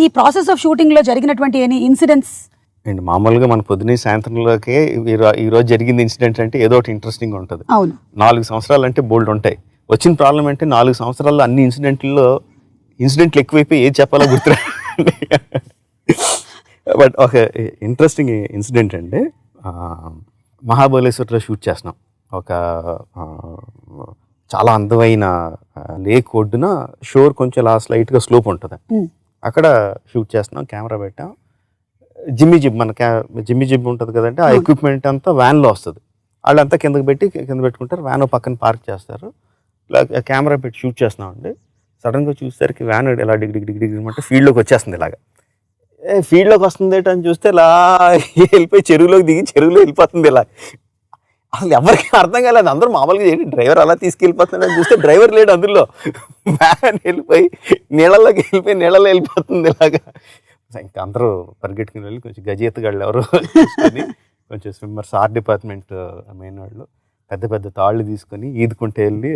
ఈ process of shooting లో జరిగినటువంటి ఎనీ ఇన్సిడెంట్స్? అండ్ మామూలుగా మన పొద్దునే సాయంత్రంలోకే ఈ రోజు జరిగింది ఇన్సిడెంట్ అంటే ఏదో ఒకటి ఇంట్రెస్టింగ్ ఉంటుంది. అవును, 4 సంవత్సరాలు అంటే బోల్డ్ ఉంటాయి. వచ్చిన ప్రాబ్లం అంటే 4 సంవత్సరాల్లో అన్ని ఇన్సిడెంట్లు ఎక్కువైపోయి ఏది చెప్పాలో గుర్తురా. బట్ ఒక ఇంట్రెస్టింగ్ ఇన్సిడెంట్ అంటే మహాబలేశ్వర్లో షూట్ చేస్తున్నాం. ఒక చాలా అందమైన లేక్ ఒడ్డున షోర్ కొంచెం లైట్గా స్లోప్ ఉంటుంది. అక్కడ షూట్ చేస్తున్నాం, కెమెరా పెట్టాం. జిమ్మి జిబ్ ఉంటుంది కదంటే ఆ ఎక్విప్మెంట్ అంతా వ్యాన్లో వస్తుంది. వాళ్ళంతా కింద పెట్టుకుంటారు, వ్యాన్ పక్కన పార్క్ చేస్తారు. ఇలా కెమెరా పెట్టి షూట్ చేస్తున్నామండి. సడన్గా చూసేసరికి వ్యాన్ ఇలా డిగ్ అంటే ఫీల్డ్లోకి వచ్చేస్తుంది. ఇలాగా ఫీల్డ్లోకి వస్తుంది అని చూస్తే ఇలా వెళ్ళిపోయి చెరువులోకి దిగి చెరువులో వెళ్ళిపోతుంది. ఇలా అసలు ఎవరికి అర్థం కాలేదు. అందరూ మామూలుగా ఏంటి డ్రైవర్ అలా తీసుకెళ్ళిపోతుందని చూస్తే డ్రైవర్ లేడు అందులో. వ్యాన్ వెళ్ళిపోయి నీళ్ళలో వెళ్ళిపోతుంది ఇలాగా. ఇంకా అందరూ పరిగెట్టుకుని వెళ్ళి కొంచెం గజెత్తుగాళ్ళు ఎవరు కొంచెం స్విమ్మర్స్, ఆర్ట్ డిపార్ట్మెంట్ మెయిన్ వాళ్ళు పెద్ద తాళ్ళు తీసుకొని ఈదుకుంటే వెళ్ళి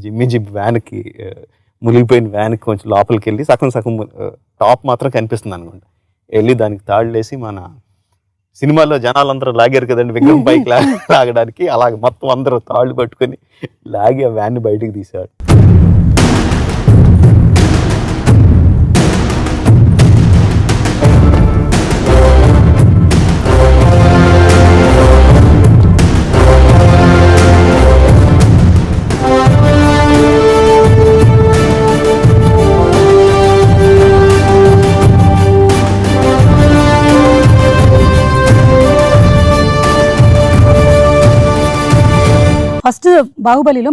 జిమ్మి జిబ్ వ్యాన్కి, మునిగిపోయిన వ్యాన్కి కొంచెం లోపలికి వెళ్ళి సగం టాప్ మాత్రం కనిపిస్తుంది అనుకుంటా, వెళ్ళి దానికి తాళ్ళు వేసి మన సినిమాలో జనాలందరూ లాగారు కదండి విగ్రహం పైకి లాగడానికి, అలాగే మొత్తం అందరూ తాళ్ళు పట్టుకొని లాగి ఆ వ్యాన్ని బయటికి తీశాడు. ఫస్ట్ బాహుబలిలో